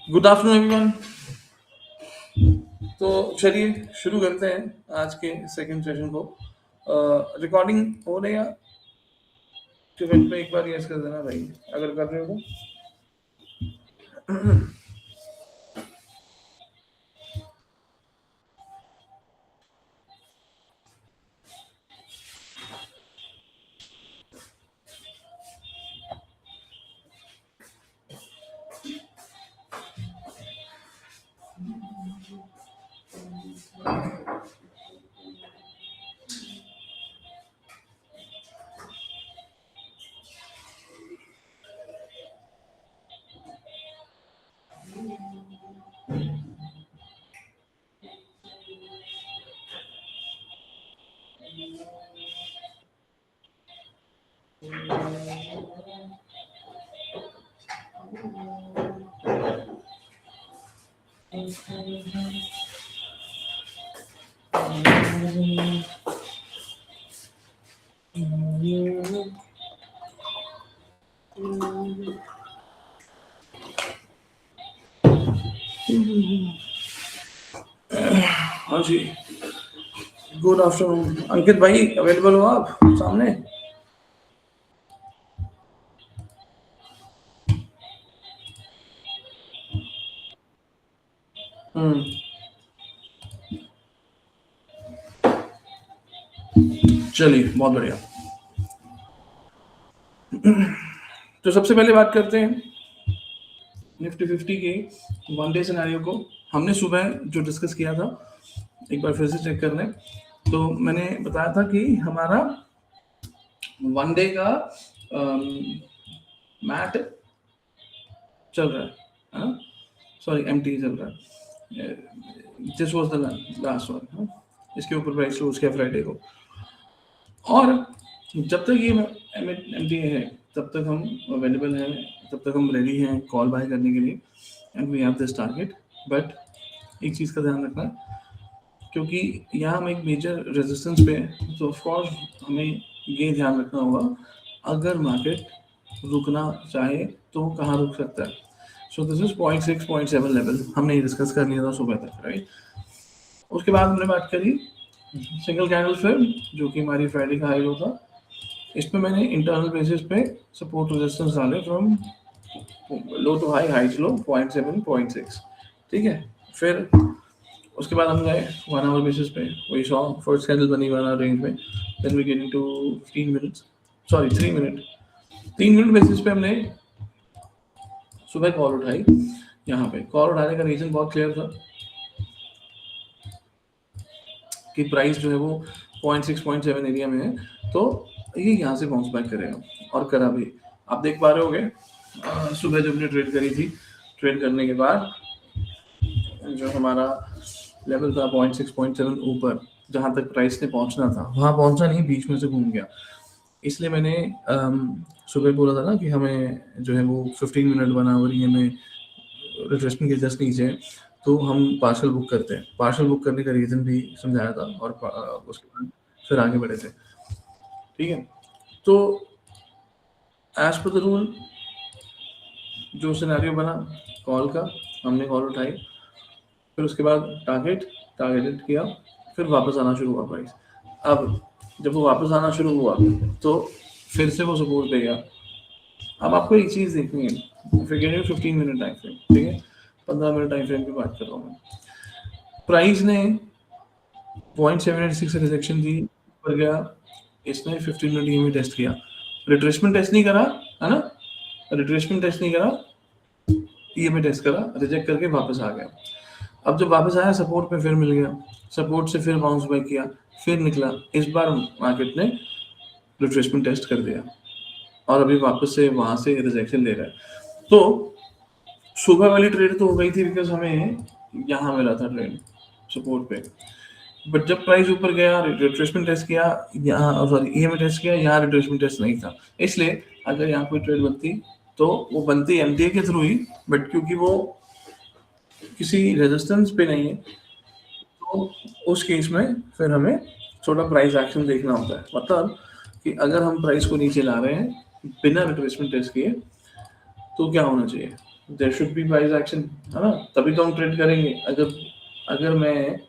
Good afternoon everyone. तो चलिए शुरू करते हैं आज के सेकंड सेशन को। रिकॉर्डिंग हो रही है? कमेंट पे एक बार यस कर देना भाई अगर कर रहे हो तो। हाँ जी, गुड आफ्टरनून। अंकित भाई अवेलेबल हो आप सामने? चलिए बहुत बढ़िया। तो सबसे पहले बात करते हैं निफ्टी 50 के वन डे सिनेरियो को। हमने सुबह जो डिस्कस किया था एक बार फिर से चेक कर लें। तो मैंने बताया था कि हमारा वन डे का मैट चल रहा है ना, सॉरी एमटी चल रहा है। This was the last one. इसके ऊपर प्राइस क्लोज किया फ्राइडे को, और जब तक ये एमटी है तब तक हम अवेलेबल हैं, तब तक हम रेडी हैं कॉल बाय करने के लिए, and we have this target. But एक चीज़ का ध्यान रखना, क्योंकि यहाँ हम एक मेजर रेजिस्टेंस पे हैं, तो ऑफकोर्स हमें ये ध्यान रखना होगा अगर मार्केट रुकना चाहे तो कहाँ रुक सकता है। सो दिस इज 0.6 0.7 लेवल हमने ये डिस्कस कर लिया था सुबह तक, राइट। उसके बाद हमने बात करी सिंगल कैंडल फिर, जो कि हमारी फ्राइडे का हाई लो था। इसमें मैंने इंटरनल बेसिस पे सपोर्ट रेजिस्टेंस डाले from low to high, high to low 0.7 0.6, ठीक है। फिर उसके बाद हम गए 1 आवर बेसिस पे, वही सॉ फर्स्ट कैंडल बनी 1 आवर रेंज में। Then we get into 15 minutes, sorry 3 minute, 3 minute basis पे हमने सुबह कॉल उठाई। यहाँ पे कॉल उठाने का रीजन बहुत क्लियर था कि प्राइस जो है वो 0.6 0.7 एरिया में है, तो ये यहाँ से बाउंस बैक करेगा, और करा भी। आप देख पा रहे होगे सुबह जब हमने ट्रेड करी थी, ट्रेड करने के बाद जो हमारा लेवल था 0.6 0.7 ऊपर, जहाँ तक प्राइस ने पहुँचना था वहाँ पहुँचा नहीं, बीच में से घूम गया। इसलिए मैंने सुबह बोला था ना कि हमें जो है वो 15 मिनट 1 आवर ही हमें रिट्रेसमेंट के जस्ट नीचे, तो हम पार्शल बुक करते हैं। पार्शल बुक करने का रीज़न भी समझाया था, और उसके बाद फिर आगे बढ़े थे, ठीक है। तो एज पर द रूल जो सिनेरियो बना कॉल का, हमने कॉल उठाई, फिर उसके बाद टारगेटेड किया, फिर वापस आना शुरू हुआ प्राइस। अब जब वो वापस आना शुरू हुआ तो फिर से वो सपोर्ट पे गया। अब आपको एक चीज़ देखनी है, फिर 15 मिनट टाइम फ्रेम, ठीक है, 15 मिनट टाइम फ्रेम की बात कर रहा हूँ मैं। प्राइस ने 0.786 रिजेक्शन दी, ऊपर गया, इसने 15 मिनट ईएमए टेस्ट किया, रिट्रेसमेंट टेस्ट नहीं करा, है ना, रिट्रेसमेंट टेस्ट नहीं करा, ईएमए टेस्ट करा, रिजेक्ट करके वापस आ गया। अब जब वापस आया सपोर्ट पे फिर मिल गया, सपोर्ट से फिर बाउंस बैक किया, फिर निकला। इस बार मार्केट ने रिट्रेसमेंट टेस्ट कर दिया, और अभी वापस से वहां से रिजेक्शन ले रहा है। तो सुबह वाली ट्रेड तो हो गई थी, बिकॉज हमें यहाँ मिला था ट्रेड सपोर्ट पे। बट जब प्राइस ऊपर गया, रिट्रेसमेंट टेस्ट किया, यहाँ सॉरी ईएमए टेस्ट किया, यहाँ रिट्रेसमेंट टेस्ट नहीं था। इसलिए अगर यहाँ कोई ट्रेड बनती तो वो बनती एमटीए के थ्रू ही, बट क्योंकि वो किसी रेजिस्टेंस पे नहीं है, तो उस केस में फिर हमें थोड़ा प्राइस एक्शन देखना होता है। मतलब कि अगर हम प्राइस को नीचे ला रहे हैं बिना रिट्रेसमेंट टेस्ट किए, तो क्या होना चाहिए, there should be price action, है ना, तभी तो हम ट्रेड करेंगे। अगर मैं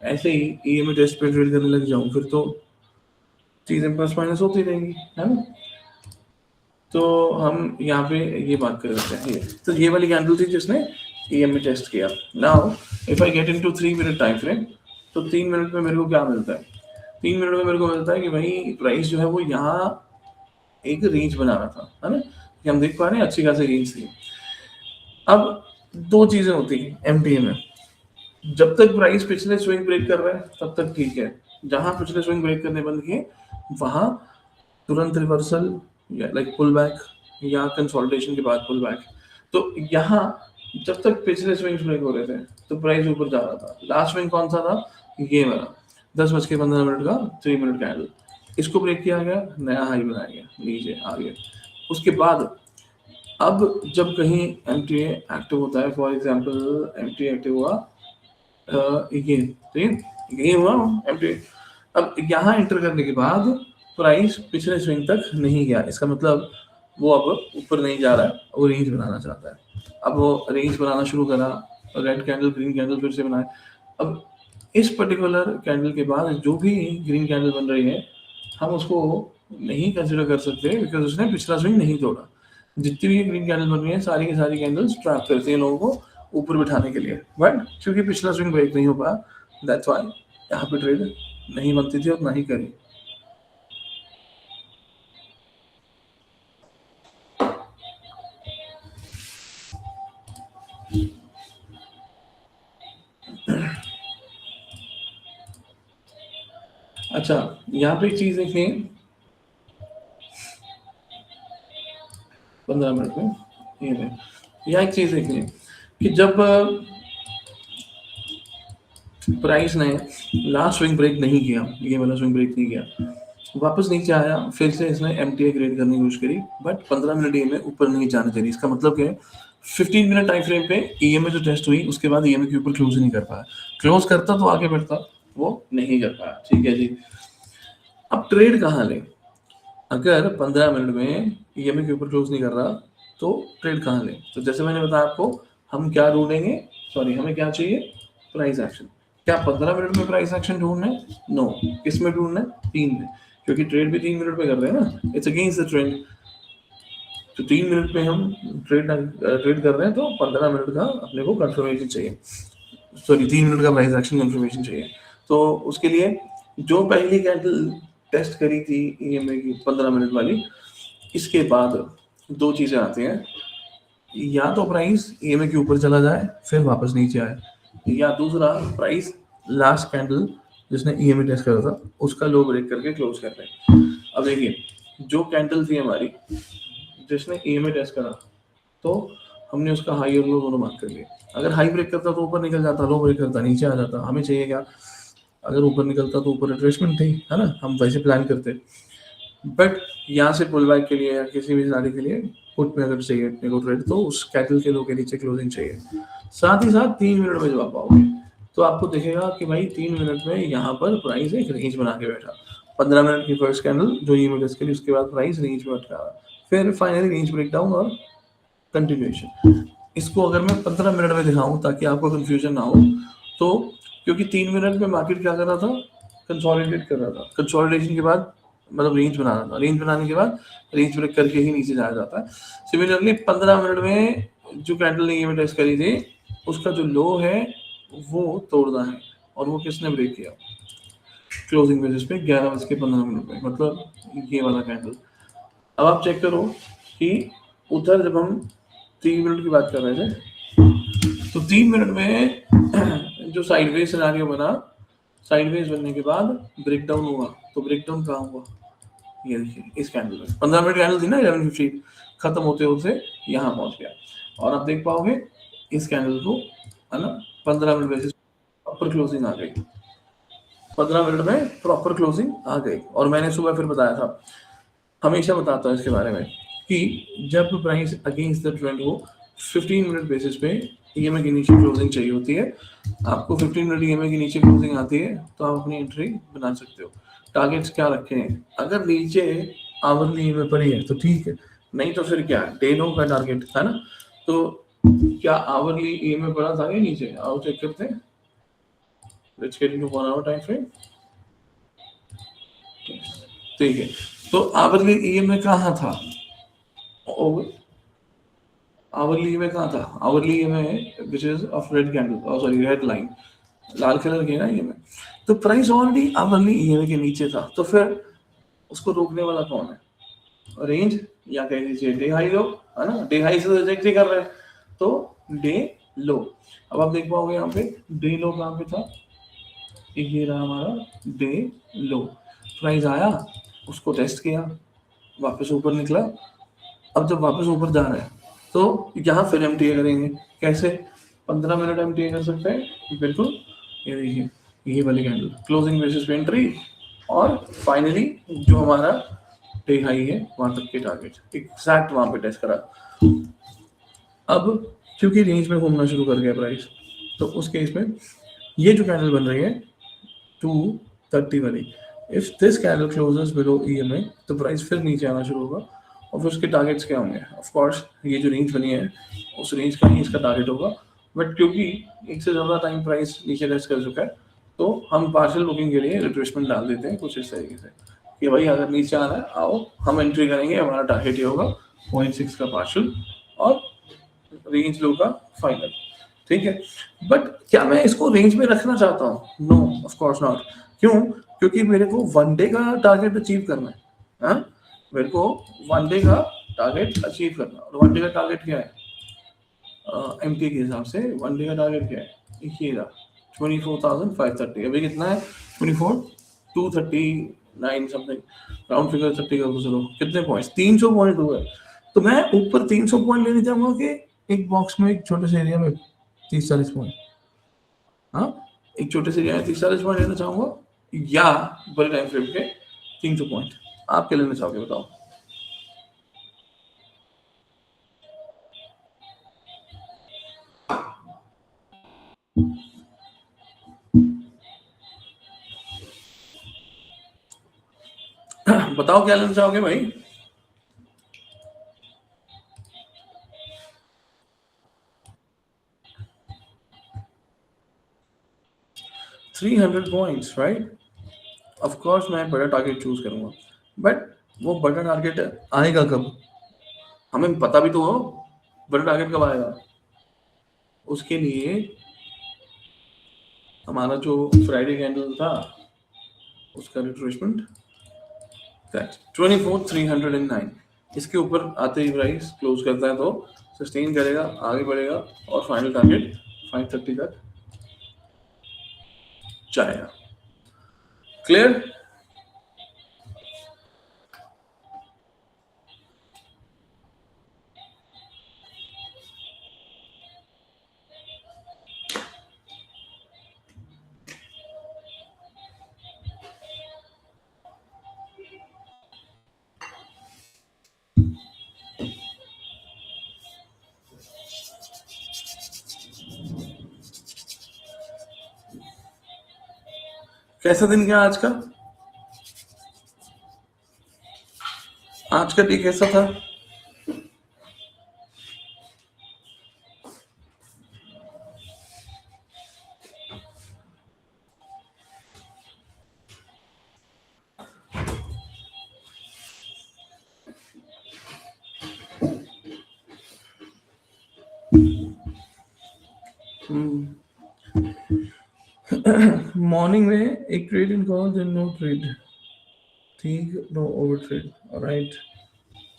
ऐसे ही ईएमए टेस्ट पे ट्रेड करने लग जाऊं फिर तो चीजें प्लस माइनस होती रहेंगी, है ना। तो हम यहाँ पे ये बात कर रहे हैं, तो ये वाली कैंडल थी जिसने ईएमए टेस्ट किया। Now if I get into 3 minute time frame, तो 3 मिनट में मेरे को क्या मिलता है? 3 मिनट में मेरे को मिलता है कि भाई प्राइस जो है वो यहाँ एक रेंज बना रहा था, है ना, कि हम देख पा रहे हैं अच्छी खासी रेंज थी। अब दो चीजें होती हैं एमटीए में, जब तक प्राइस पिछले स्विंग ब्रेक कर रहा है तब तक ठीक है, जहां पिछले स्विंग ब्रेक करने बंद किए वहां तुरंत रिवर्सल या लाइक पुल बैक या कंसोलिडेशन के बाद पुल बैक। तो यहाँ जब तक पिछले स्विंग्स ब्रेक हो रहे थे तो प्राइस ऊपर जा रहा था। लास्ट स्विंग कौन सा था? ये वाला 10:15 का 3 मिनट कैंडल, इसको ब्रेक किया गया, नया हाई बनाया गया, नीचे आ गया। उसके बाद अब जब कहीं एमटीए एक्टिव होता है, फॉर एग्जांपल एमटीए एक्टिव हुआ ये, ठीक है, ये हुआ एमटीए। अब यहाँ एंटर करने के बाद प्राइस पिछले स्विंग तक नहीं गया, इसका मतलब वो अब ऊपर नहीं जा रहा है, वो रेंज बनाना चाहता है। अब वो रेंज बनाना शुरू करा, रेड कैंडल ग्रीन कैंडल फिर से बनाए। अब इस पर्टिकुलर कैंडल के बाद जो भी ग्रीन कैंडल बन रही है हम उसको नहीं कंसिडर कर सकते बिकॉज उसने पिछला स्विंग नहीं तोड़ा। जितनी भी ग्रीन कैंडल बन रही है सारी की सारी कैंडल्स ट्रैप करती हैं लोगों को ऊपर बिठाने के लिए, बट क्योंकि पिछला स्विंग ब्रेक नहीं हो पाया, दैट्स व्हाई यहाँ पे ट्रेड नहीं बनती थी और ना ही करी। अच्छा, यहाँ पे एक चीज देखें 15 मिनट में, ये देखें, यहाँ एक चीज देखें कि जब प्राइस ने लास्ट स्विंग ब्रेक नहीं किया, ये वाला स्विंग ब्रेक नहीं किया, वापस नीचे आया, फिर से इसने एमटीए क्रिएट करने की कोशिश करी, बट 15 मिनट ईएमए ऊपर नहीं जाने दे रही। इसका मतलब क्या है? 15 मिनट टाइम फ्रेम पे ईएमए जो टेस्ट हुई उसके बाद ईएमए के ऊपर क्लोज नहीं कर पाया। क्लोज करता तो आगे बढ़ता, वो नहीं कर पाया। ठीक है जी। अब ट्रेड कहाँ ले? अगर 15 मिनट में ईएमए के ऊपर क्लोज नहीं कर रहा तो ट्रेड कहाँ ले? तो जैसे मैंने बताया आपको, हम क्या ढूंढेंगे, सॉरी हमें क्या चाहिए? Price action. क्या 15 मिनट में प्राइस एक्शन ढूंढना है? नो। किसमें ढूंढना है? 3 में, क्योंकि ट्रेड भी 3 मिनट में कर रहे हैं ना, इट्स अगेंस्ट द ट्रेंड। तो 3 मिनट में हम ट्रेड कर रहे हैं तो 15 मिनट का अपने को कंफर्मेशन चाहिए, सॉरी 3 मिनट का प्राइस एक्शन कंफर्मेशन चाहिए। तो उसके लिए जो पहली कैंडल टेस्ट करी थी ईएमए की 15 मिनट वाली, इसके बाद दो चीजें आती हैं, या तो प्राइस ईएमए के ऊपर चला जाए फिर वापस नीचे आए, या दूसरा प्राइस लास्ट कैंडल जिसने ईएमए टेस्ट करा था उसका लो ब्रेक करके क्लोज कर रहे हैं। अब देखिए, जो कैंडल थी हमारी जिसने ईएमए टेस्ट करा, तो हमने उसका हाई और लो दोनों मार्क कर लिए। अगर हाई ब्रेक करता तो ऊपर निकल जाता, लो ब्रेक करता नीचे आ जाता। हमें चाहिए क्या? अगर ऊपर निकलता तो ऊपर रिट्रेसमेंट थी, है ना, हम वैसे प्लान करते। बट यहाँ से पुल बैक के लिए या किसी भी सिनारियो के लिए पुट में अगर चाहिए अपने को ट्रेड, तो उस कैंडल के लो के नीचे क्लोजिंग चाहिए। साथ ही साथ 3 मिनट में जब आप पाओगे तो आपको दिखेगा कि भाई 3 मिनट में यहाँ पर प्राइस एक रेंज बना के बैठा। 15 मिनट की फर्स्ट कैंडल जो ये मिनट के लिए, उसके बाद प्राइस रेंज में अटका, फिर फाइनली रेंज ब्रेकडाउन और कंटिन्यूएशन। इसको अगर मैं 15 मिनट में दिखाऊं ताकि आपको कंफ्यूजन ना हो, तो क्योंकि 3 मिनट में मार्केट क्या कर रहा था? कंसोलिडेट कर रहा था। कंसोलिडेशन के बाद मतलब रेंज बना रहा था, रेंज बनाने के बाद रेंज ब्रेक करके ही नीचे जाया जाता है। सिमिलरली 15 मिनट में जो कैंडल ने ये टेस्ट करी थी उसका जो लो है वो तोड़ना है, और वो किसने ब्रेक किया? क्लोजिंग बेसिस पे 11:15 पे, मतलब ये वाला कैंडल। अब आप चेक करो कि उधर जब हम 3 मिनट की बात कर रहे थे तो 3 मिनट में जो साइडवेज सिनेरियो बना, साइडवेज बनने के बाद ब्रेकडाउन हुआ, तो ब्रेकडाउन कहाँ हुआ? ये देखिए इस कैंडल में 15 मिनट कैंडल थी ना, 11:50 खत्म होते होते यहाँ पहुंच गया। और आप देख पाओगे इस कैंडल को, है ना, 15 मिनट बेसिस प्रॉपर क्लोजिंग आ गई, 15 मिनट में प्रॉपर क्लोजिंग आ गई। और मैंने सुबह फिर बताया था, हमेशा बताता हूँ इसके बारे में, कि जब प्राइस अगेंस्ट द ट्रेंड हो 15 मिनट बेसिस पे ईएमए के नीचे क्लोजिंग चाहिए होती है। आपको 15 मिनट ईएमए के नीचे क्लोजिंग आती है तो आप अपनी एंट्री बना सकते हो। टारगेट्स क्या रखे हैं? अगर नीचे आवरली ईएमए पड़ी है तो ठीक है, नहीं तो फिर क्या, डे लो का टारगेट, है ना। तो क्या आवरली ईएमए बढ़ा था या नीचे? आओ चेक करते हैं। Let's get into 1 hour time frame. ठीक है, तो आवरली ईएमए कहाँ था? आवरली ईएमए कहाँ था? Hourly EMA which is of red candle, sorry red line, Lal colour की है ना ईएमए। तो प्राइस ऑलरेडी आवरली ईएमए के नीचे था, तो फिर उसको रोकने वाला कौन है? रेंज या कह दीजिए डे हाई लो, है ना? डे हाई से रिजेक्ट ही कर रहे हैं, तो डे लो। अब आप देख पाओगे यहाँ पे डे लो कहाँ पे था, ये रहा हमारा डे लो। प्राइस आया, उसको टेस्ट किया, वापस ऊपर निकला। अब जब वापस ऊपर जा रहा है तो यहाँ फिर एमटीए करेंगे। कैसे? 15 मिनट एमटीए कर सकते हैं, बिल्कुल। ये देखिए, ये वाली कैंडल क्लोजिंग बेसिस पे एंट्री, और फाइनली जो हमारा डे हाई है वहां तक के टारगेट एग्जैक्ट वहां पे टेस्ट करा। अब क्योंकि रेंज में घूमना शुरू कर गया प्राइस, तो उस केस में ये जो कैंडल बन रही है 230 वाली, if this candle closes below EMA तो प्राइस फिर नीचे आना शुरू होगा। और फिर उसके टारगेट्स क्या होंगे? ऑफ कोर्स ये जो रेंज बनी है उस रेंज का ही इसका टारगेट होगा। बट क्योंकि एक से ज़्यादा टाइम प्राइस नीचे टेस्ट कर चुका है, तो हम पार्शियल बुकिंग के लिए रिट्रेसमेंट डाल देते हैं कुछ इस तरीके से कि भाई अगर नीचे आना है आओ, हम एंट्री करेंगे, हमारा टारगेट ये होगा 0.6 का पार्शियल और रेंज लो का फाइनल। ठीक है, बट क्या मैं इसको रेंज में रखना चाहता हूँ? No, of course not. क्यों? क्योंकि मेरे को 1 डे का टारगेट अचीव करना है। हाँ, मेरे को 1 डे का टारगेट अचीव करना है। और 1 डे का टारगेट क्या है? एमटी के हिसाब से 1 डे का टारगेट क्या है? ये रहा 24,530। अभी कितना है? 24,239 समथिंग, राउंड फिगर 30 कर दो। चलो कितने पॉइंट्स? 300 पॉइंट हुए। तो मैं ऊपर 300 पॉइंट लेने जाऊंगा कि एक बॉक्स में, एक छोटे से एरिया में 30-40 पॉइंट? हाँ, एक छोटे से एरिया में 30-40 पॉइंट लेना चाहूंगा, या बड़े टाइम फ्रेम के 300 पॉइंट? आप क्या लेना चाहोगे बताओ? बताओ क्या लेना चाहोगे भाई? 300 पॉइंट्स, राइट? ऑफ कोर्स मैं बड़ा टारगेट चूज करूंगा, बट वो बड़ा टारगेट आएगा कब? हमें पता भी तो हो बड़ा टारगेट कब आएगा। उसके लिए हमारा जो फ्राइडे कैंडल था उसका रिट्रेसमेंट 24,309, इसके ऊपर आते ही प्राइस क्लोज करता है तो सस्टेन करेगा, आगे बढ़ेगा और फाइनल टारगेट 530 तक जाएगा। क्लियर? कैसा दिन गया आज का? आज का डे कैसा था? मॉर्निंग में एक trade in call, then no trade, ठीक, नो ओवर ट्रेड, राइट।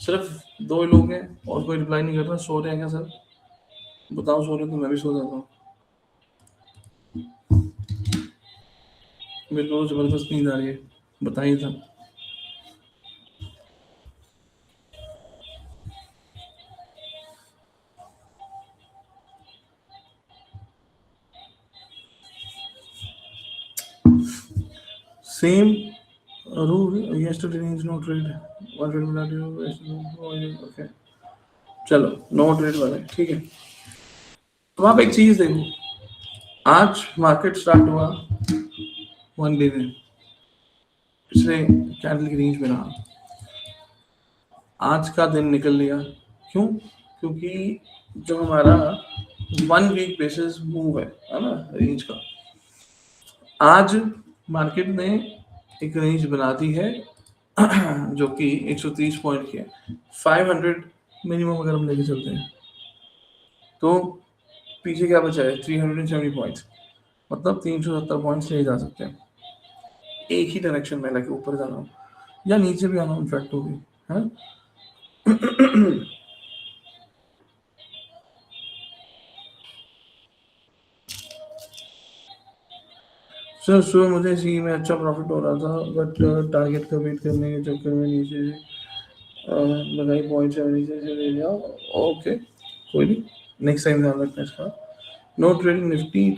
सिर्फ 2 लोग हैं और कोई रिप्लाई नहीं कर रहा। सो रहे हैं क्या सर? बताओ, सो रहे तो मैं भी सो जाता हूँ। मेरे को जबरदस्त नींद आ रही है, बताइए sir. Same rule yesterday means no trade. One trade without you. Okay. चलो नो ट्रेड वाले, ठीक है। तो आप एक चीज देखो, आज मार्केट स्टार्ट हुआ 1 डे में, पिछले कैंडल की रेंज में रहा, आज का दिन निकल लिया। क्यों? क्योंकि जो हमारा 1 वीक बेसिस मूव है ना रेंज का, आज मार्केट ने एक रेंज बना दी है जो कि 130 पॉइंट की है। 500 मिनिमम अगर हम लेके चलते हैं तो पीछे क्या बचा है, 370 पॉइंट्स, मतलब 370 पॉइंट्स ले जा सकते हैं एक ही डायरेक्शन में, लेके ऊपर जाना हो या नीचे भी आना इनफैक्ट होगी है। सर सुबह मुझे सी में अच्छा प्रॉफिट हो रहा था, बट टारगेट का वेट करने के चक्कर में नीचे लगाई पॉइंट से नीचे से ले लिया। ओके कोई नहीं, नेक्स्ट टाइम ध्यान रखना इसका। No trading Nifty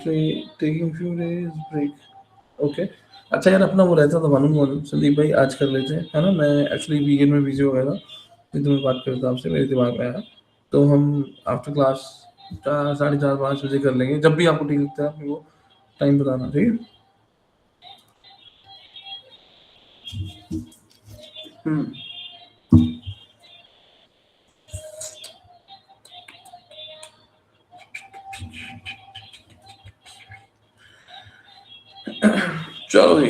taking few days break. Okay अच्छा यार, अपना वो रहता था मालूम संदीप भाई, आज कर लेते हैं है ना। मैं एक्चुअली वीकेंड में बिजी हो गया था, नहीं तो मैं बात करता आपसे, मेरे दिमाग में आया। तो हम आफ्टर क्लास 4:30-5 बजे कर लेंगे, जब भी आपको ठीक लगता है अपने को टाइम बताना, ठीक है। चलो जी,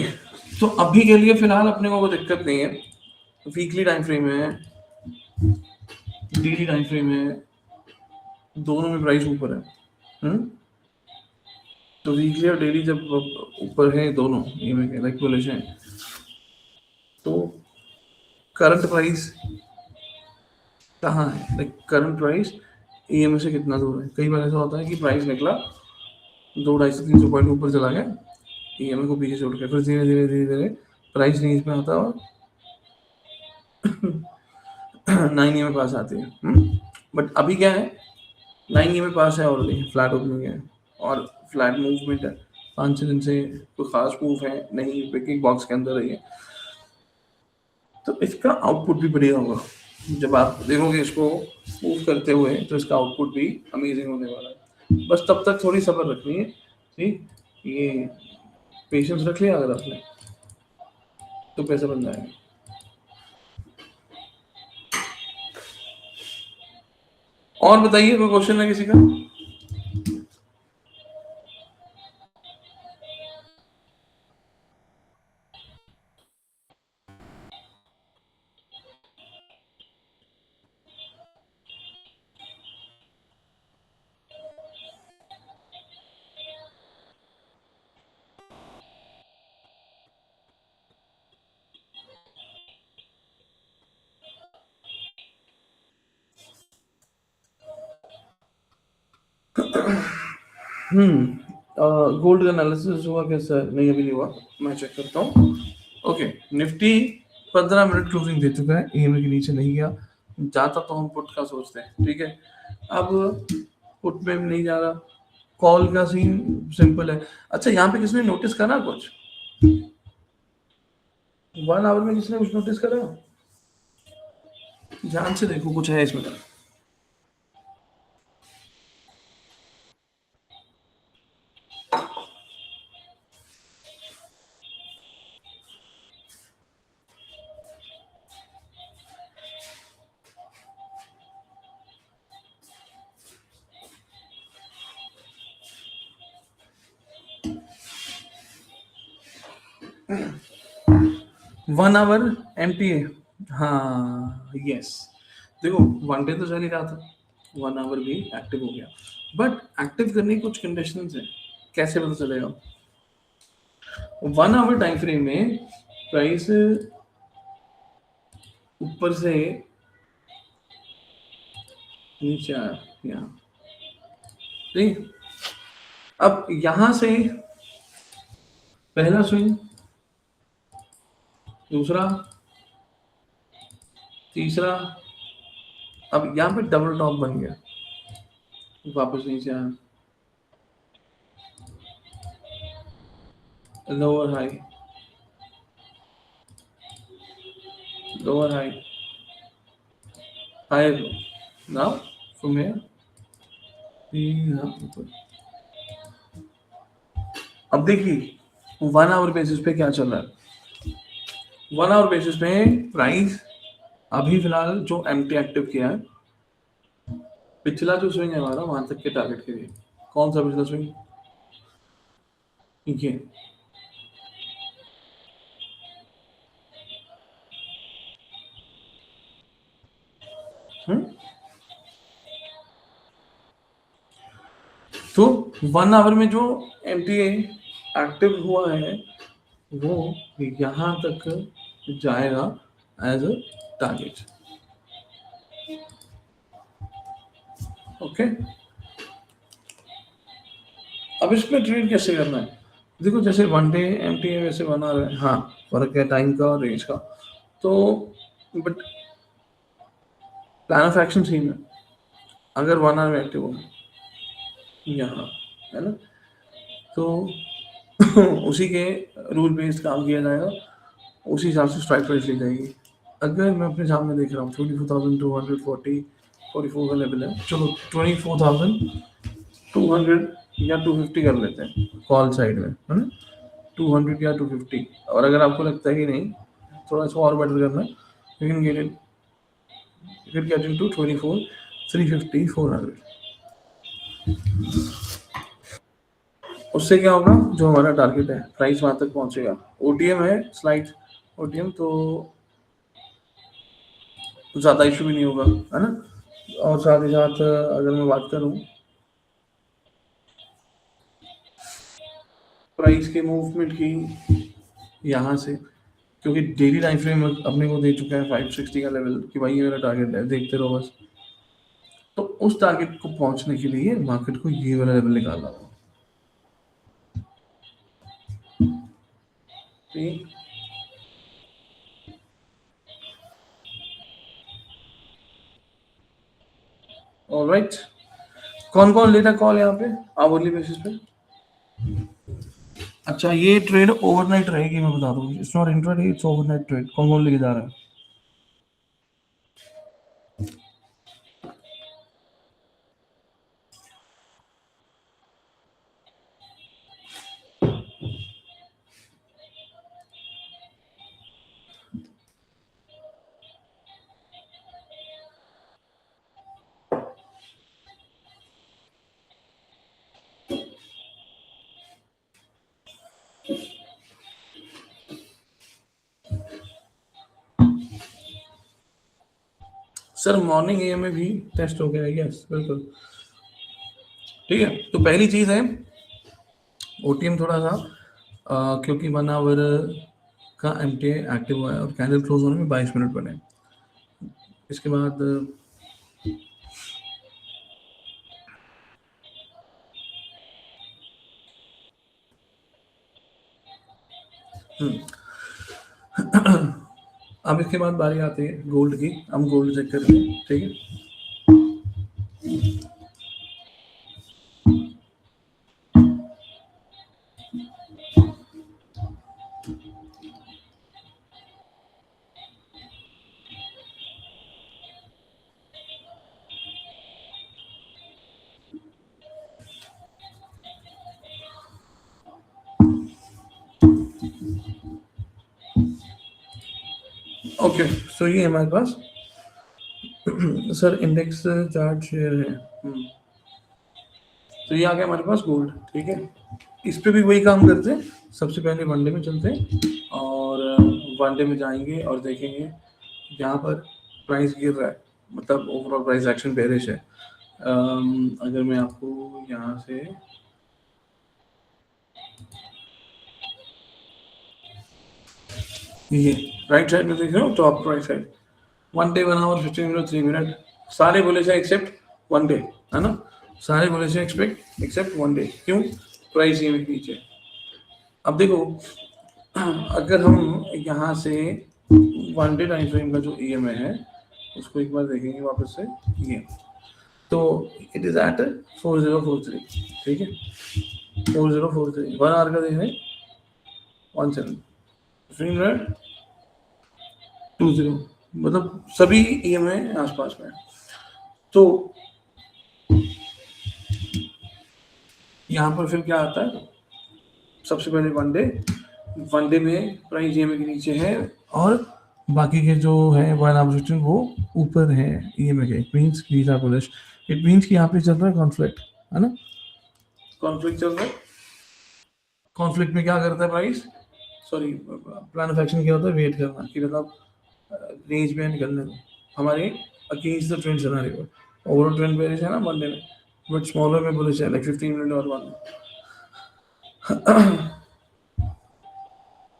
तो अभी के लिए फिलहाल अपने को कोई दिक्कत नहीं है। वीकली टाइम फ्रेम है, डेली टाइम फ्रेम है, दोनों में प्राइस ऊपर है। तो वीकली और डेली जब ऊपर है दोनों, ये मैं लाइक बुलिश है, तो करंट प्राइस कहाँ है, लाइक करंट प्राइस ईएमए से कितना दूर है। कई बार ऐसा होता है कि प्राइस निकला 200-250-300 पॉइंट ऊपर चला गया, ईएमए को पीछे छोड़ के, फिर धीरे धीरे धीरे धीरे प्राइस नीचे में आता है और 9 ईएमए पास आती है। बट अभी क्या है, 9 ईएमए पास है ऑलरेडी, फ्लैट ओपनिंग है और फ्लैट मूवमेंट है। 5-6 दिन से कोई खास मूव है नहीं, पिकिंग बॉक्स के अंदर रही है, तो इसका आउटपुट भी बढ़िया होगा। जब आप देखोगे इसको मूव करते हुए तो इसका आउटपुट भी अमेजिंग होने वाला है। बस तब तक थोड़ी सब्र रखनी है, ठीक, ये पेशेंस रख लिया अगर आपने तो पैसा बन जाएगा। और बताइए, कोई क्वेश्चन है किसी का? गोल्ड का एनालिसिस हुआ क्या सर? नहीं अभी नहीं हुआ, मैं चेक करता हूँ। ओके, निफ्टी 15 मिनट क्लोजिंग दे चुका है, ईएमए के नीचे नहीं गया, जाता तो हम पुट का सोचते हैं, ठीक है। अब पुट में नहीं जा रहा, कॉल का सीन सिंपल है। अच्छा यहाँ पे किसने नोटिस करा कुछ? 1 आवर में किसने कुछ नोटिस करा? ध्यान से देखो, कुछ है इसमें। वन आवर एमटीए, हाँ यस। देखो वन डे तो चल ही रहा था, 1 आवर भी एक्टिव हो गया, बट एक्टिव करने की कुछ कंडीशंस हैं। कैसे पता चलेगा? 1 आवर टाइम फ्रेम में प्राइस ऊपर से नीचे आया यहाँ, ठीक। अब यहां से पहला स्विंग, दूसरा, तीसरा, अब यहाँ पे डबल टॉप बन गया, वापस नीचे आया, lower high, lower high, higher low, now from here ऊपर। अब देखिए 1 आवर बेसिस पे क्या चल रहा है। 1 आवर बेसिस पे प्राइस अभी फिलहाल जो एमटी एक्टिव किया है पिछला जो स्विंग है हमारा वहां तक के टारगेट के लिए, कौन सा पिछला स्विंग? ये तो 1 आवर में जो MTA एक्टिव हुआ है वो यहाँ तक जाएगा एज अ टारगेट। ओके, अब इसमें ट्रेड कैसे करना है? देखो जैसे 1 डे MTA वैसे बना रहा है, हाँ फर्क है टाइम का और रेंज का, तो but plan of action same है। अगर 1 आवर में एक्टिव हो यहाँ, है ना, तो उसी के रूल बेस्ड काम किया जाएगा, उसी हिसाब से स्ट्राइक प्राइस ली जाएगी। अगर मैं अपने सामने देख रहा हूँ 24,244 का लेवल है, चलो 24,200 या 250 कर लेते हैं कॉल साइड में, है ना, 200 या 250। और अगर आपको लगता है कि नहीं थोड़ा सा और बेटर करना है, you can get it, you can get into 24,350, 400। उससे क्या होगा, जो हमारा टारगेट है प्राइस वहां तक पहुंचेगा। OTM है स्लाइड, OTM तो ज़्यादा इशू भी नहीं होगा, है ना। और साथ ही साथ अगर मैं बात करूं प्राइस के मूवमेंट की यहाँ से, क्योंकि डेली टाइम फ्रेम अपने को दे चुका है 560 का लेवल कि भाई ये मेरा टारगेट है, देखते रहो बस। तो उस टारगेट को पहुंचने के लिए मार्केट को ये वाला लेवल निकालना होगा। ऑलराइट, कौन कौन लेता कॉल यहाँ पे आवरली बेसिस पे? अच्छा, ये ट्रेड ओवरनाइट रहेगी, मैं बता दूँ, it's not intraday, it's overnight trade. कौन कौन लेके जा रहा है? सर मॉर्निंग AM में भी टेस्ट हो गया है, यस बिल्कुल ठीक है। तो पहली चीज है OTM थोड़ा सा क्योंकि 1 आवर का MTA एक्टिव हुआ है और कैंडल क्लोज होने में 22 मिनट बने। इसके बाद अब इसके बाद बारी आती है गोल्ड की। हम गोल्ड चेक करेंगे, ठीक है। ओके, सो ये हमारे पास सर इंडेक्स चार्ट शेयर है। तो ये आ गया हमारे पास गोल्ड, ठीक है। इस पे भी वही काम करते हैं, सबसे पहले वनडे में चलते हैं और वनडे में जाएंगे और देखेंगे यहाँ पर प्राइस गिर रहा है, मतलब ओवरऑल प्राइस एक्शन बेरिश है। अगर मैं आपको यहाँ से ये राइट साइड में देख रहे हो, top right side, 1 day 1 hour 15 minute 3 minute सारे बोले से एक्सेप्ट 1 डे, है ना, सारे बोले से एक्सेप्ट 1 डे। क्यों? प्राइस ये नीचे। अब देखो अगर हम यहाँ से 1 डे टाइम फ्रेम का जो EMA है उसको एक बार देखेंगे वापस से, ये तो इट इज एट 4043, ठीक है, 4043 1 आवर का देख रहे हैं 17 15 मिनट 20, मतलब सभी EMA आसपास में। तो यहाँ पर फिर क्या आता है, सबसे पहले वन डे में प्राइस EMA के नीचे है और बाकी के जो है 1 आवर वो ऊपर है EMA के, means these are bullish. It means कि यहाँ पे चल रहा है कॉन्फ्लिक्ट, है ना, कॉन्फ्लिक्ट चल रहा है। कॉन्फ्लिक्ट में क्या करता है price, sorry plan of action क्या होता है, वेट करना कि मतलब रेंज में निकलने दो हमारे against the trend scenario. Overall trend bearish है ना मंडे में, बट स्मॉलर में बुलिश है, लाइक 15 मिनट और 1।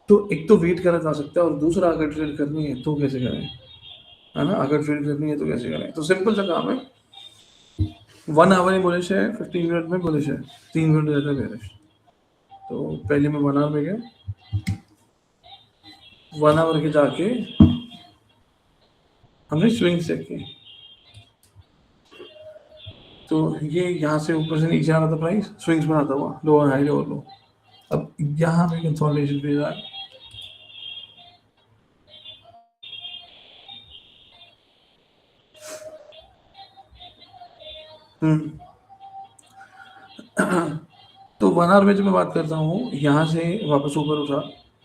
तो एक तो वेट करा जा सकता है, और दूसरा अगर ट्रेड करनी है तो कैसे करें, है ना, अगर ट्रेड करनी है तो कैसे करें। तो सिंपल सा काम है, 1 आवर में बुलिश है, 15 मिनट में बुलिश है, 3 मिनट रहता है बेरिश। तो पहले मैं 1 आवर में गया, 1 आवर के जाके हमने स्विंग चेक की, तो ये यहाँ से ऊपर से नीचे आ रहा था प्राइस, स्विंग्स बनाता हुआ लोअर हाई लोअर लो। अब यहाँ पे कंसोलिडेशन पे जा तो 1 आवर में जब मैं बात करता हूँ, यहाँ से वापस ऊपर उठा,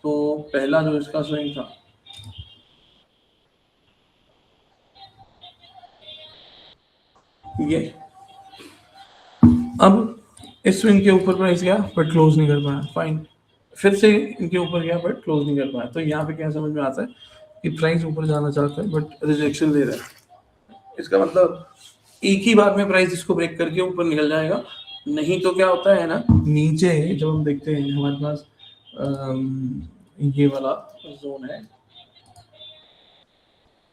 तो पहला जो इसका स्विंग था ये, अब इस स्विंग के ऊपर प्राइस गया बट क्लोज नहीं कर पाया, फाइन, फिर से इनके ऊपर गया बट क्लोज नहीं कर पाया। तो यहाँ पे क्या समझ में आता है कि प्राइस ऊपर जाना चाहता है बट रिजेक्शन दे रहा है। इसका मतलब एक ही बार में प्राइस इसको ब्रेक करके ऊपर निकल जाएगा, नहीं तो क्या होता है ना, नीचे जब हम देखते हैं हमारे पास ये वाला जोन है,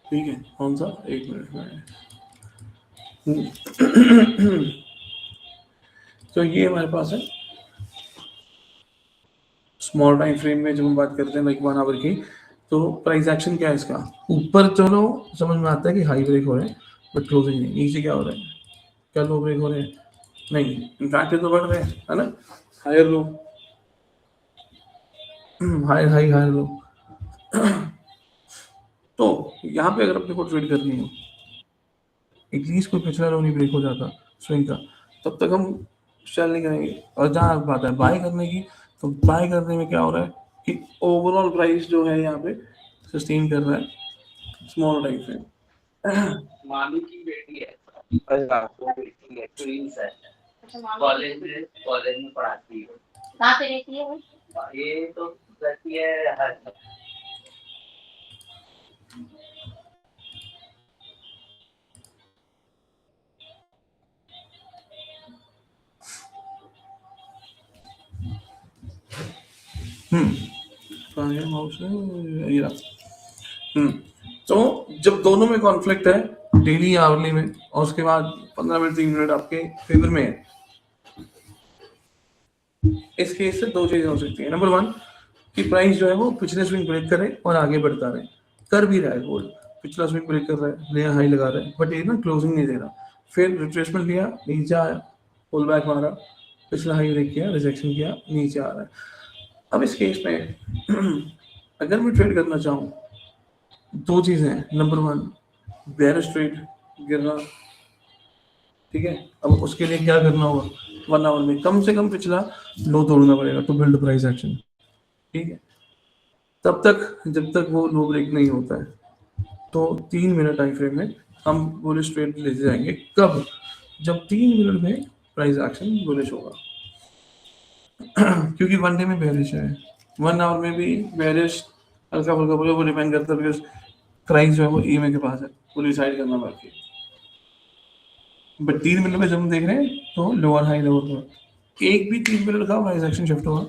ठीक है, कौन सा, एक मिनट में तो ये हमारे पास है स्मॉल टाइम फ्रेम में, जब हम बात करते हैं लाइक 1 आवर की, तो प्राइस एक्शन क्या है इसका, ऊपर चलो समझ में आता है कि हाई ब्रेक हो रहे हैं बट क्लोजिंग नहीं, नीचे क्या हो रहा है, क्या लो ब्रेक हो रहे हैं, नहीं इनफैक्ट तो बढ़ रहे हैं, है ना, higher low, higher high higher low. तो यहाँ पे अगर अपने को ट्रेड करनी हो, एटलीस्ट कोई पिछला लो नहीं ब्रेक हो जाता स्विंग का, तब तक हम सेल नहीं करेंगे। और जहाँ बात है बाय करने की, तो बाय करने में क्या हो रहा है कि ओवरऑल प्राइस जो है यहाँ पे सस्टेन कर रहा है स्मॉल टाइम फ्रेम। मामी की बेटी है, वो बेटी है, ट्विंस है, कॉलेज में पढ़ाती है। कहाँ पे रहती है वो? ये तो रहती है हर तो जब दोनों में कॉन्फ्लिक्ट है, डेली आवरली में, और उसके बाद 15 मिनट 3 मिनट आपके फेवर में है, इस केस से दो चीजें हो सकती है। नंबर 1 कि प्राइस जो है वो पिछले स्विंग ब्रेक करे और आगे बढ़ता रहे, कर भी रहा है गोल्ड, पिछला स्विंग ब्रेक कर रहा है, नया हाई लगा रहा है, बट ये ना क्लोजिंग नहीं दे रहा, फिर रिट्रेसमेंट लिया, नीचे आया, पुल बैक मारा, पिछला हाई ब्रेक किया, रिजेक्शन किया, नीचे आ रहा है। अब इस केस में अगर मैं ट्रेड करना चाहूँ, दो चीजें हैं। नंबर 1 बेयरिश ट्रेड गिरना, ठीक है, अब उसके लिए क्या करना होगा, 1 आवर में कम से कम पिछला लो तोड़ना पड़ेगा टू बिल्ड प्राइस एक्शन, ठीक है, तब तक जब तक वो लो ब्रेक नहीं होता है। तो 3 मिनट टाइम फ्रेम में हम बुलिश ट्रेड लेते जाएंगे, कब, जब 3 मिनट में प्राइस एक्शन बुलिश होगा। क्योंकि 1 डे में बेरिश है, 1 आवर में भी बेरिश हल्का फुल्का बोले, वो डिपेंड करता है बिकॉज प्राइस जो है वो ईएमए के पास है, वो डिसाइड करना बाकी है। बट 3 मिनट में जब हम देख रहे हैं तो लोअर हाई लोअर लो, एक भी 3 मिनट का प्राइस एक्शन शिफ्ट होगा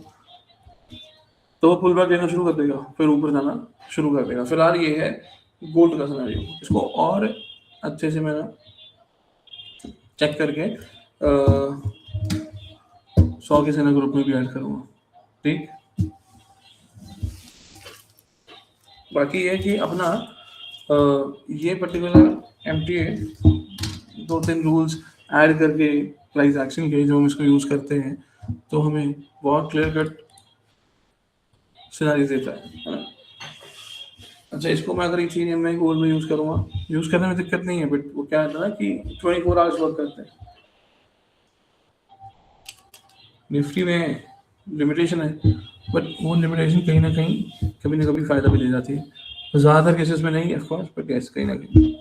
तो वो पुल बैक देना शुरू कर देगा, फिर ऊपर जाना शुरू कर देगा। फिलहाल ये है गोल्ड का सिनेरियो, इसको और अच्छे से मैं चेक करके 100 के सेना ग्रुप में भी ऐड करूँगा, ठीक। बाकी ये है कि अपना ये पर्टिकुलर एमटीए 2-3 रूल्स ऐड करके प्राइस एक्शन के जो हम इसको यूज़ करते हैं, तो हमें बहुत क्लियर कट सिनेरियो देता है ना। अच्छा, इसको मैं अगर इथेरियम में गोल्ड में यूज़ करूँगा, यूज़ करने में दिक्कत नहीं है, बट वो क्या है ना कि 24 आवर्स वर्क करते हैं। निफ्टी में लिमिटेशन है, बट वो लिमिटेशन कहीं ना कभी फ़ायदा भी दे जाती है, तो ज़्यादातर केसेस में नहीं ऑफकोर्स, बट कैसे कहीं ना कहीं।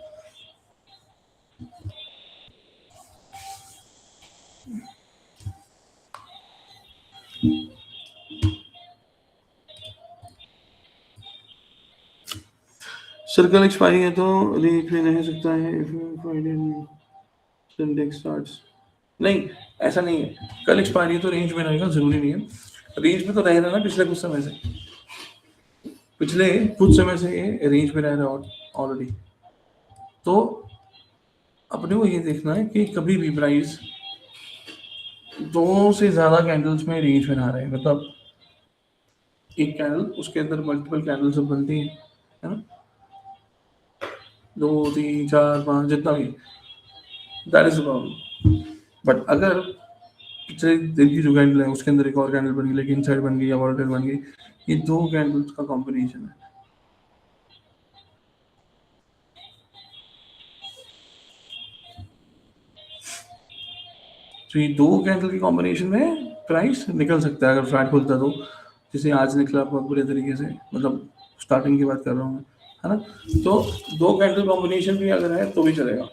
सर्कल एक्सपायरी है तो रेंज में नहीं सकता है फ्राइडे इंडेक्स स्टार्ट्स। नहीं, ऐसा नहीं है, कल एक्सपायरी तो रेंज में रहेगा, जरूरी नहीं है। रेंज में तो रह रहा है ना पिछले कुछ समय से, पिछले कुछ समय से ये रेंज में रह रहा है ऑलरेडी। तो अपने को ये देखना है कि कभी भी प्राइस दो से ज्यादा कैंडल्स में रेंज में ना रहे, मतलब एक कैंडल उसके अंदर मल्टीपल कैंडल सब बनती है ना, 2 3 4 5 जितना भी, दैट इज प्रॉब्लम। बट अगर पिछले दिन की जो कैंडल है उसके अंदर एक और कैंडल बन गई, लेकिन इनसाइड बन गई या वॉलेटाइल बन गई, ये दो कैंडल्स का कॉम्बिनेशन है। तो ये दो कैंडल की कॉम्बिनेशन में प्राइस निकल सकता है अगर फ्लैट खुलता तो, जैसे आज निकला बहुत बुरे तरीके से, मतलब स्टार्टिंग की बात कर रहा हूँ मैं, है ना। तो दो कैंडल कॉम्बिनेशन भी अगर है तो भी चलेगा।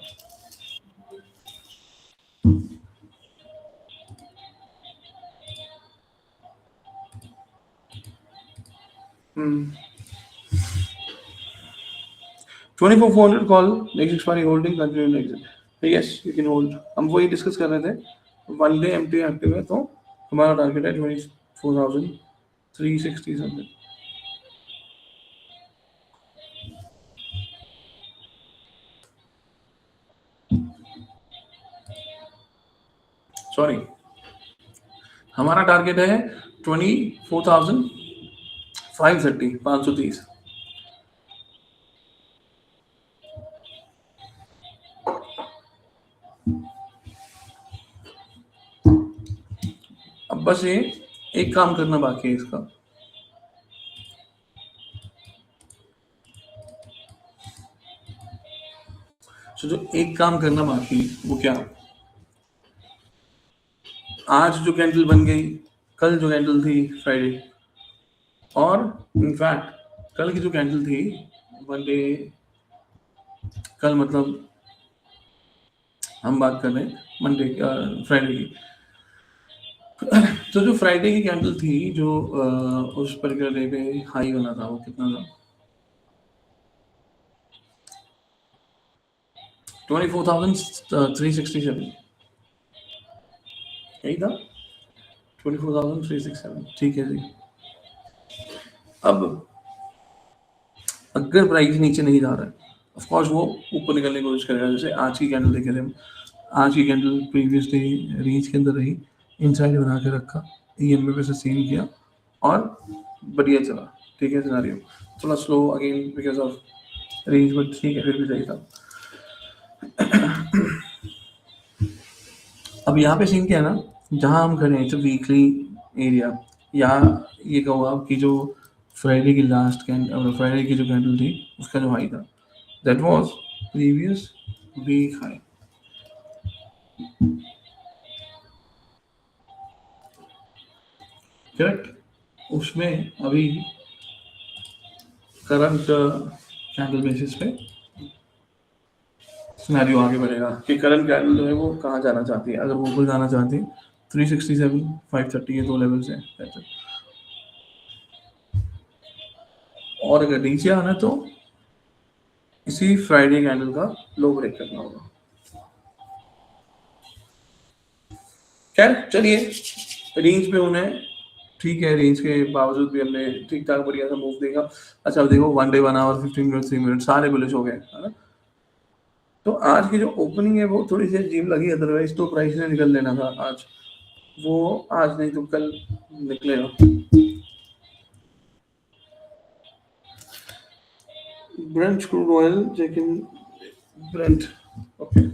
हम्म 24,400 call, next expiry holding, continue exit. Yes you can hold. हम वही डिस्कस कर रहे थे, वन डे एमटी एक्टिव है तो हमारा टारगेट है 24,360 समथिंग। सॉरी, हमारा टारगेट है 24,530, 530। अब बस ये एक काम करना बाकी है इसका, तो जो एक काम करना बाकी है वो क्या, आज जो कैंडल बन गई, कल जो कैंडल थी फ्राइडे, और इनफैक्ट कल की जो कैंडल थी वन डे, कल मतलब हम बात कर रहे हैं मंडे फ्राइडे की। तो जो फ्राइडे की कैंडल थी जो उस पर्टिकुलर डे पे हाई बना था, वो कितना था, 24,367, यही था 24,367। ठीक है जी। अब अगर प्राइस नीचे नहीं जा रहा है, ऑफ कोर्स वो ऊपर निकलने की कोशिश करेगा। जैसे आज की कैंडल देखे थे हम, आज की कैंडल प्रीवियस डे रेंज के अंदर रही, इनसाइड बना के रखा, ईएमए पे सस्टेन किया और बढ़िया चला। ठीक है, सिनेरियो थोड़ा slow again because of range, but ठीक है फिर भी सही था। अब यहाँ पे सीन क्या है ना, जहाँ हम खड़े हैं जो वीकली एरिया, या ये कहो आप कि जो फ्राइडे की लास्ट कैंडल, फ्राइडे की जो कैंडल थी उसका जो हाई था, that was previous week high. Correct. उसमें अभी करंट कैंडल बेसिस पे सिनेरियो आगे बढ़ेगा कि करंट कैंडल जो है वो कहाँ जाना चाहती है। अगर वो ऊपर जाना चाहती है 367, 530 ये दो लेवल्स हैं, that's it। और अगर नीचे आना है तो इसी फ्राइडे कैंडल का लो ब्रेक करना होगा। खैर चलिए, रेंज पे होना है, ठीक है, रेंज के बावजूद भी हमने ठीक ठाक बढ़िया सा मूव देखा। अच्छा अब देखो, one day 1 hour 15 minute 3 minute सारे बुलिश हो गए, है ना। तो आज की जो ओपनिंग है वो थोड़ी सी अजीब लगी, अदरवाइज तो प्राइस ने निकल लेना था आज, वो आज नहीं तो कल निकलेगा। Brent crude oil, checking Brent, okay।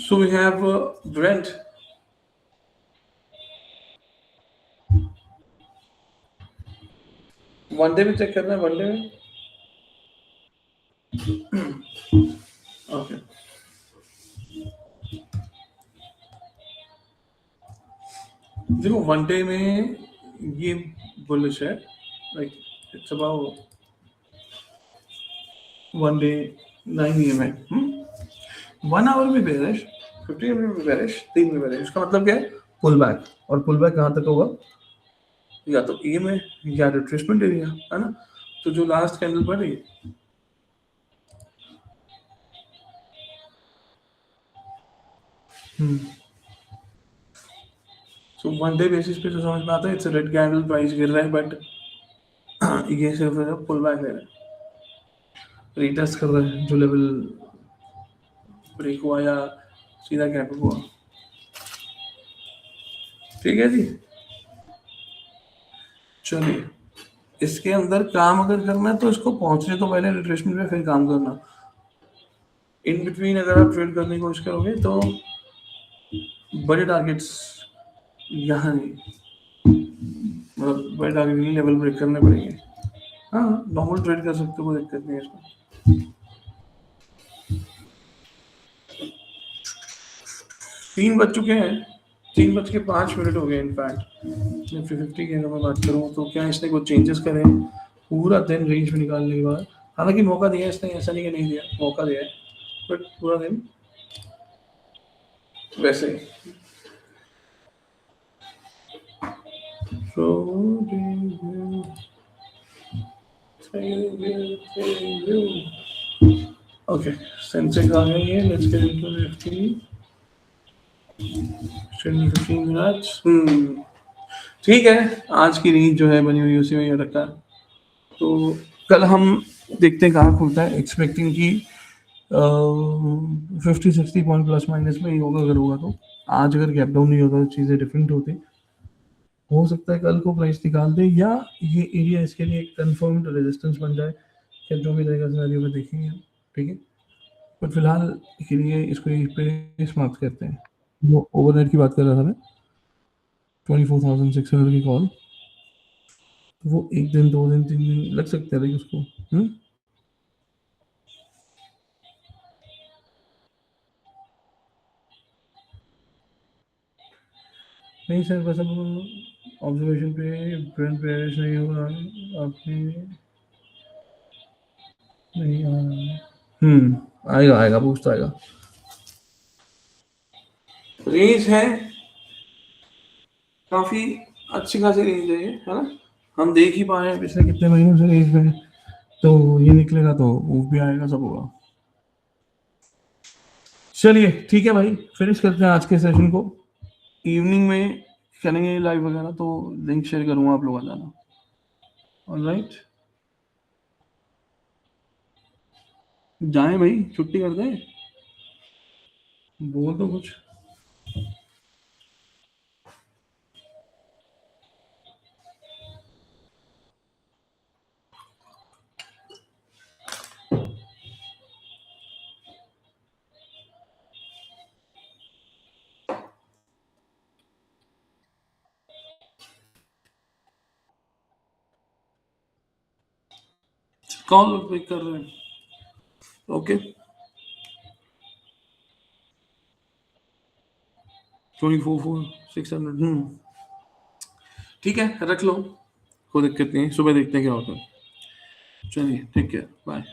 So we have Brent, one day में चेक करना है, वन डे में, ओके। देखो वन डे में ये बुलिश है, like It's about 1 day 9 EMA. 1 hour में बेरिश, 15 मिनट में बेरिश, 3 में बेरिश. इसका मतलब क्या है? Pull back. और पुल बैक कहाँ तक होगा? या तो ई में या रिट्रेसमेंट एरिया, है ना. तो जो लास्ट कैंडल बढ़ रही है, तो 1 डे बेसिस पे तो समझ में आता है इट्स रेड कैंडल, प्राइस गिर रहा है, बट ये सिर्फ पुल बैक ले रहा है, रीटेस्ट कर रहा है जो लेवल ब्रेक हुआ या सीधा गैप हुआ. ठीक है जी. चलिए, इसके अंदर काम अगर करना है तो इसको पहुंचने तो पहले रिट्रेसमेंट में फिर काम करना. इन बिटवीन अगर आप ट्रेड करने की कोशिश करोगे तो बड़े टारगेट्स यहाँ नहीं, मतलब बड़े टारगेट नहीं, लेवल ब्रेक करने पड़ेंगे. हाँ, नॉर्मल ट्रेड कर सकते हो, कोई दिक्कत नहीं है इसमें. 3 बज चुके हैं, 3:05 हो गए. इनफैक्ट निफ्टी 50 की अगर मैं बात करूँ तो क्या इसने कुछ चेंजेस करे हैं पूरा दिन रेंज में निकालने के बाद? हालांकि मौका दिया इसने, ऐसा नहीं कि नहीं दिया, मौका दिया है, बट पूरा दिन वैसे ही. ओके, सेंसेक्स आ गई है. Let's get into Nifty 15 minutes. ठीक है, आज की रेंज जो है बनी हुई उसी में रखा है. तो कल हम देखते हैं कहाँ खुलता है. एक्सपेक्टिंग की 50-60 पॉइंट प्लस माइनस में ही होगा. अगर होगा तो आज अगर गैप डाउन नहीं होता तो चीज़ें डिफरेंट होती. हो सकता है कल को प्राइस निकाल दे या ये एरिया इसके लिए कंफर्म्ड रेजिस्टेंस बन जाए. क्या जो भी रहेगा सिनेरियो में देखेंगे. ठीक है, बट फिलहाल के लिए इसको यहीं पे समाप्त करते हैं. वो ओवरनाइट की बात कर रहा था मैं, 24,600 की कॉल. वो 1 दिन 2 दिन 3 दिन लग सकते हैं उसको. नहीं सर, बस अब ऑब्जर्वेशन पे ब्रेंट बेयरिश नहीं होगा आपने नहीं. आएगा बूस्ट आएगा. रेंज है काफी अच्छी खासी रेंज है ये, है ना. हम देख ही पाए हैं पिछले कितने महीनों से रेंज में, तो ये निकलेगा तो मूव भी आएगा, सब होगा. चलिए ठीक है भाई, फिनिश करते हैं आज के सेशन को. इवनिंग में करेंगे लाइव वगैरह, तो लिंक शेयर करूंगा, आप लोग आ जाना. ऑलराइट, जाएं भाई, छुट्टी कर दें. बोल दो कुछ. कॉल पिक कर रहे हैं. ओके, 24,600. ठीक है, रख लो, कोई दिक्कत नहीं. सुबह देखते हैं क्या होता है. चलिए, टेक केयर, बाय.